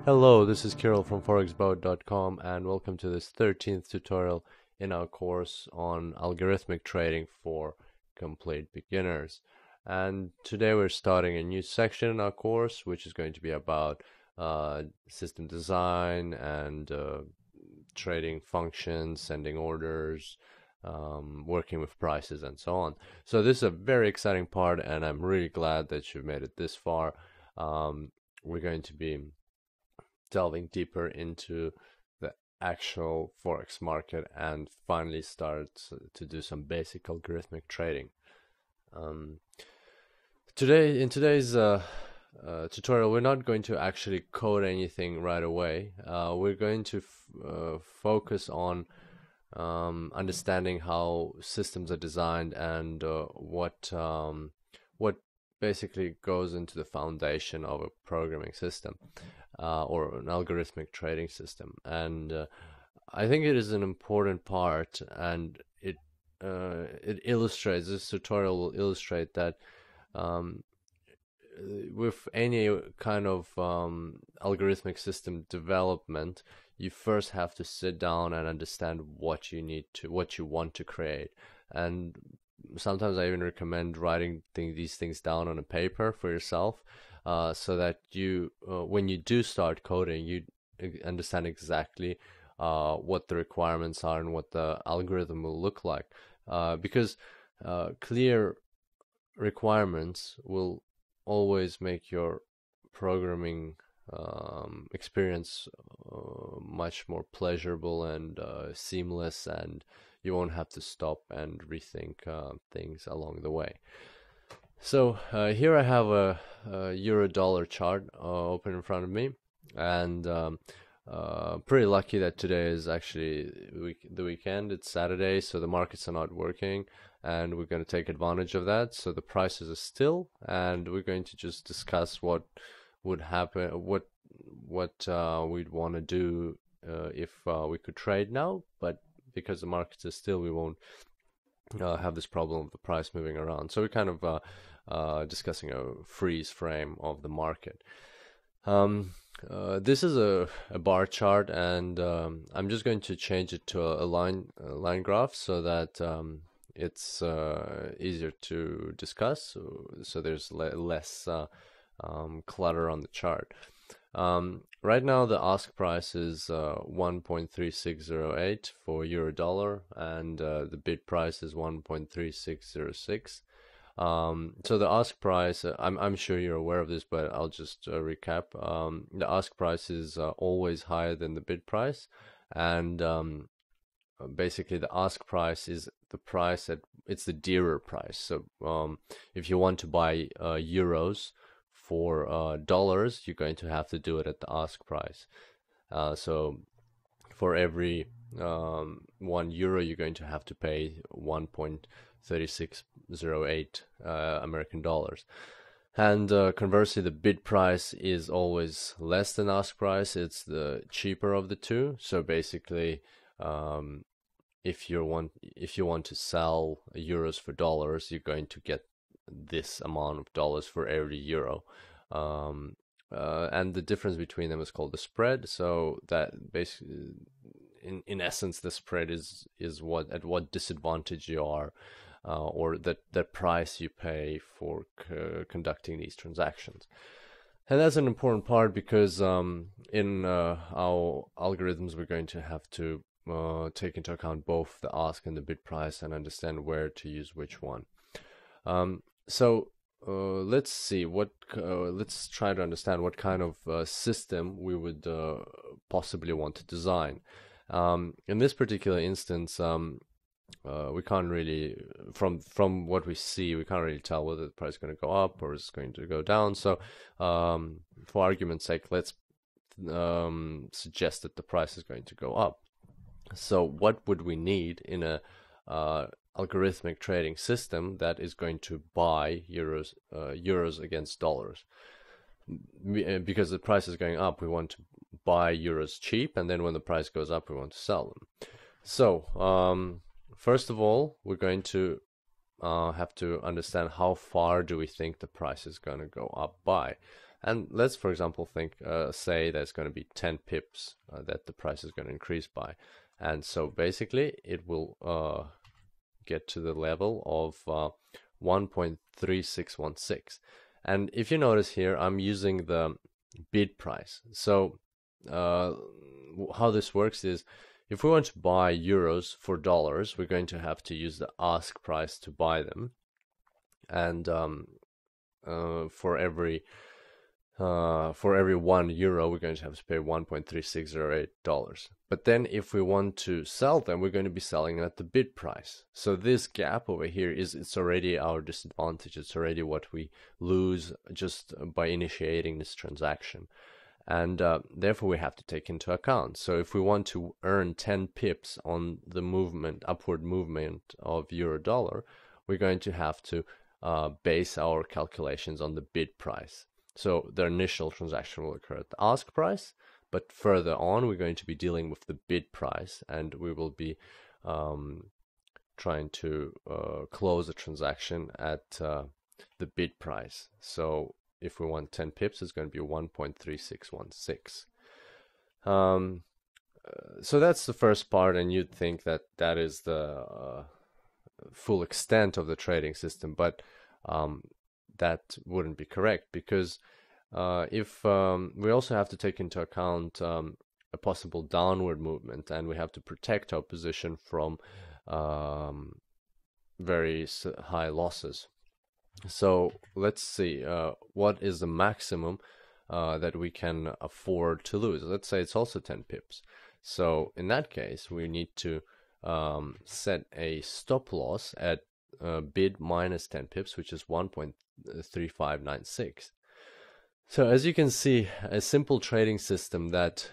Hello, this is Kirill from forexboat.com and welcome to this 13th tutorial in our course on algorithmic trading for complete beginners. And today we're starting a new section in our course which is going to be about system design and trading functions, sending orders, working with prices and so on. So this is a very exciting part and I'm really glad that you've made it this far. We're going to be delving deeper into the actual forex market and finally start to do some basic algorithmic trading. In today's tutorial, we're not going to actually code anything right away. We're going to focus on understanding how systems are designed and what basically goes into the foundation of a programming system. Or an algorithmic trading system, and I think it is an important part, and it illustrates, this tutorial will illustrate that with any kind of algorithmic system development, you first have to sit down and understand what you want to create. And sometimes I even recommend writing these things down on a paper for yourself, so that you, when you do start coding, you understand exactly what the requirements are and what the algorithm will look like. Because clear requirements will always make your programming experience much more pleasurable and seamless, and you won't have to stop and rethink things along the way. So here I have a euro-dollar chart open in front of me, and pretty lucky that today is actually the weekend. It's Saturday, so the markets are not working, and we're going to take advantage of that. So the prices are still, and we're going to just discuss what would happen, what we'd want to do if we could trade now. But because the markets are still, we won't have this problem of the price moving around. So we're kind of discussing a freeze frame of the market. This is a bar chart, and I'm just going to change it to a line graph so that it's easier to discuss, so there's less clutter on the chart. Right now the ask price is 1.3608 for euro-dollar, and the bid price is 1.3606. So the ask price, I'm sure you're aware of this, but I'll just recap. The ask price is always higher than the bid price, and basically the ask price is the price it's the dearer price. So if you want to buy euros for dollars, you're going to have to do it at the ask price. So for every 1 euro, you're going to have to pay 1.3608 American dollars. And conversely, the bid price is always less than ask price. It's the cheaper of the two. So basically, if you want to sell euros for dollars, you're going to get this amount of dollars for every euro. And the difference between them is called the spread. So that basically, in essence, the spread is at what disadvantage you are, or that price you pay for conducting these transactions. And that's an important part because in our algorithms, we're going to have to take into account both the ask and the bid price and understand where to use which one. So let's see let's try to understand what kind of system we would possibly want to design. In this particular instance, we can't really, from what we see, we can't really tell whether the price is going to go up or is going to go down. So for argument's sake, let's suggest that the price is going to go up. So what would we need in a algorithmic trading system that is going to buy euros against dollars? Because the price is going up, we want to buy euros cheap, and then when the price goes up, we want to sell them. So first of all, we're going to have to understand how far do we think the price is going to go up by. And let's, for example, say there's going to be 10 pips that the price is going to increase by. And so basically it will get to the level of 1.3616. And if you notice here, I'm using the bid price. So how this works is, if we want to buy euros for dollars, we're going to have to use the ask price to buy them. And for every €1, we're going to have to pay $1.3608. But then if we want to sell them, we're going to be selling at the bid price. So this gap over here it's already our disadvantage. It's already what we lose just by initiating this transaction. And therefore we have to take into account. So if we want to earn 10 pips on the upward movement of euro dollar, we're going to have to base our calculations on the bid price. So the initial transaction will occur at the ask price, but further on we're going to be dealing with the bid price, and we will be trying to close a transaction at the bid price. So if we want 10 pips, it's going to be 1.3616. So that's the first part, and you'd think that that is the full extent of the trading system, but that wouldn't be correct, because if we also have to take into account a possible downward movement, and we have to protect our position from very high losses. So let's see, what is the maximum that we can afford to lose? Let's say it's also 10 pips. So in that case, we need to set a stop loss at bid minus 10 pips, which is 1.3596. So as you can see, a simple trading system that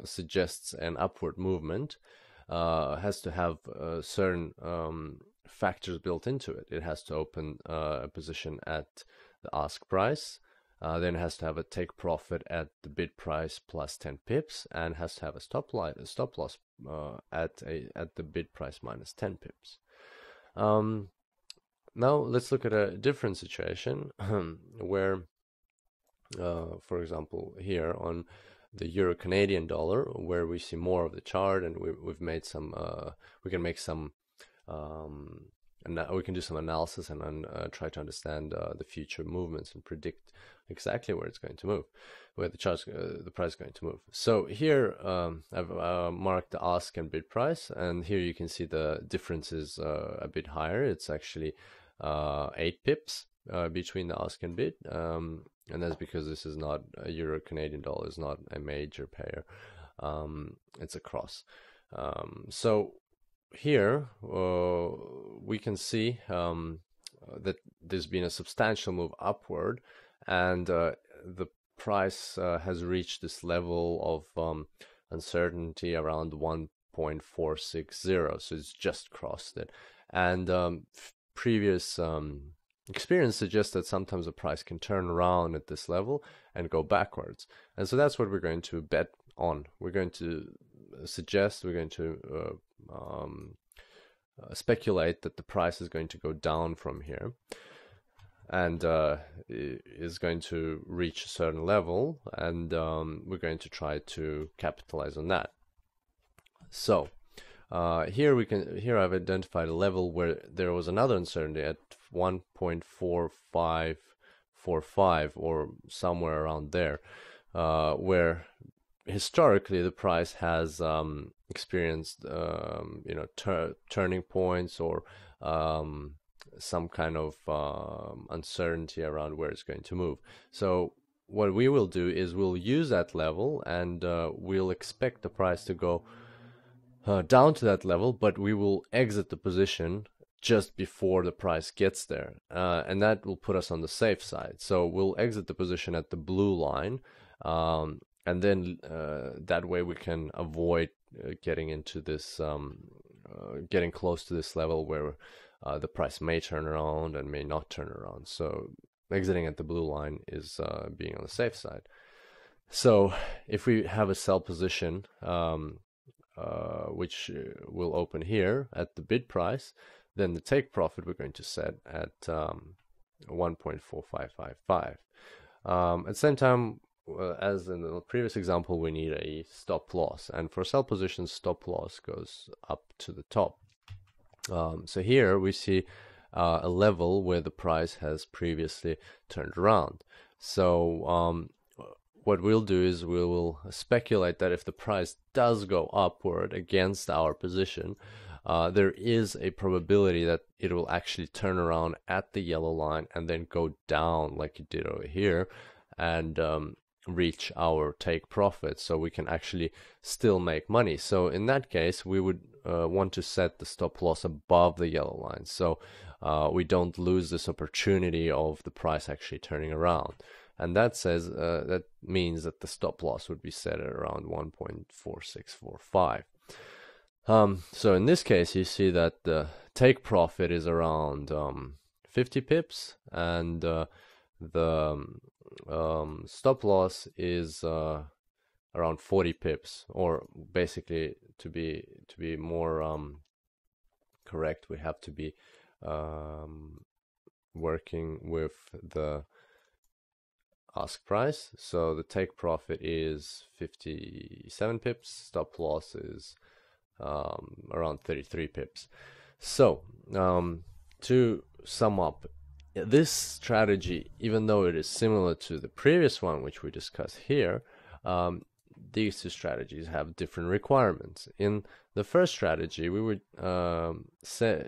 suggests an upward movement has to have certain factors built into it. It has to open a position at the ask price, then it has to have a take profit at the bid price plus 10 pips, and has to have a stop loss at the bid price minus 10 pips. Now let's look at a different situation where, for example, here on the Euro Canadian dollar, where we see more of the chart, and we've made some, we can make some, we can do some analysis and try to understand the future movements and predict exactly where it's going to move, where the price is going to move. So here I've marked the ask and bid price, and here you can see the difference is a bit higher. It's actually 8 pips between the ask and bid, and that's because this is not a Euro Canadian dollar, is not a major pair, it's a cross. So here we can see that there's been a substantial move upward, and the price has reached this level of uncertainty around 1.460, so it's just crossed it. And previous experience suggests that sometimes the price can turn around at this level and go backwards, and so that's what we're going to bet on. We're going to speculate that the price is going to go down from here, and is going to reach a certain level, and we're going to try to capitalize on that. So here I've identified a level where there was another uncertainty at 1.4545 or somewhere around there, where historically the price has experienced turning points or some kind of uncertainty around where it's going to move. So what we will do is we'll use that level, and we'll expect the price to go down to that level, but we will exit the position just before the price gets there, and that will put us on the safe side. So we'll exit the position at the blue line, and then that way we can avoid getting into this, getting close to this level where the price may turn around and may not turn around. So exiting at the blue line is being on the safe side. So if we have a sell position, which will open here at the bid price, then the take profit we're going to set at 1.4555. At the same time, as in the previous example, we need a stop loss, and for sell positions, stop loss goes up to the top. So here we see a level where the price has previously turned around. So what we'll do is we will speculate that if the price does go upward against our position, there is a probability that it will actually turn around at the yellow line and then go down like it did over here, and reach our take profit, so we can actually still make money. So in that case, we would want to set the stop loss above the yellow line, so we don't lose this opportunity of the price actually turning around. And that means that the stop loss would be set at around 1.4645. So in this case, you see that the take profit is around 50 pips, and the stop loss is around 40 pips, or basically to be more correct, we have to be working with the ask price. So the take profit is 57 pips, stop loss is around 33 pips. So to sum up, this strategy, even though it is similar to the previous one which we discussed here, these two strategies have different requirements. In the first strategy, we were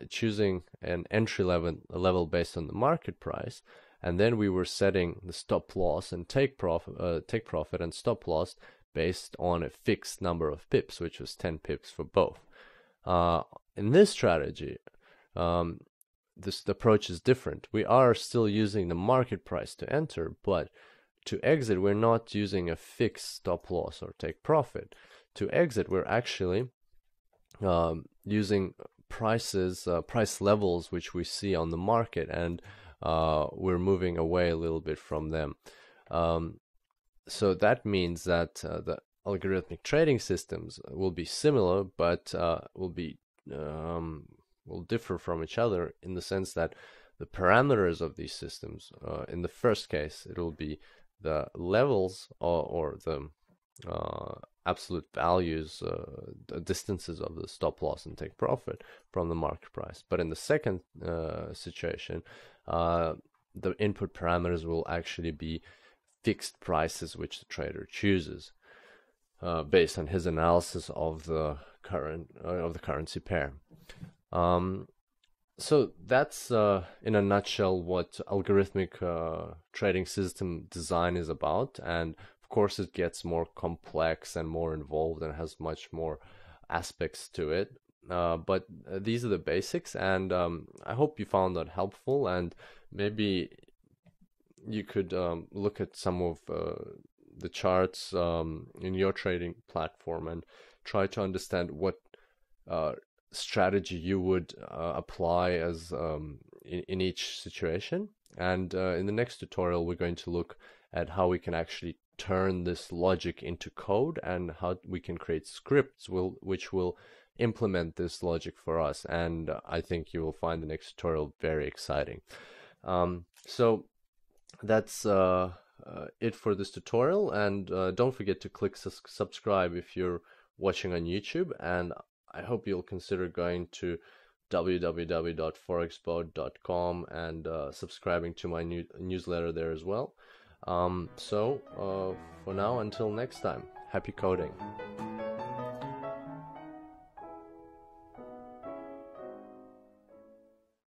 choosing an entry level based on the market price, and then we were setting the stop loss and take profit and stop loss based on a fixed number of pips, which was 10 pips for both. In this strategy, this approach is different. We are still using the market price to enter, but to exit, we're not using a fixed stop loss or take profit. To exit, we're actually using price levels which we see on the market, and we're moving away a little bit from them. So that means that the algorithmic trading systems will be similar, but will differ from each other in the sense that the parameters of these systems, in the first case, it will be the levels or the absolute values, the distances of the stop loss and take profit from the market price. But in the second situation, the input parameters will actually be fixed prices which the trader chooses based on his analysis of the currency pair. So that's in a nutshell what algorithmic trading system design is about, and of course it gets more complex and more involved and has much more aspects to it, but these are the basics, and I hope you found that helpful, and maybe you could look at some of the charts in your trading platform and try to understand what strategy you would apply as in each situation. And in the next tutorial, we're going to look at how we can actually turn this logic into code, and how we can create scripts which will implement this logic for us. And I think you will find the next tutorial very exciting. So that's it for this tutorial, and don't forget to click subscribe if you're watching on YouTube, and I hope you'll consider going to www.forexpo.com and subscribing to my newsletter there as well. So for now, until next time, happy coding.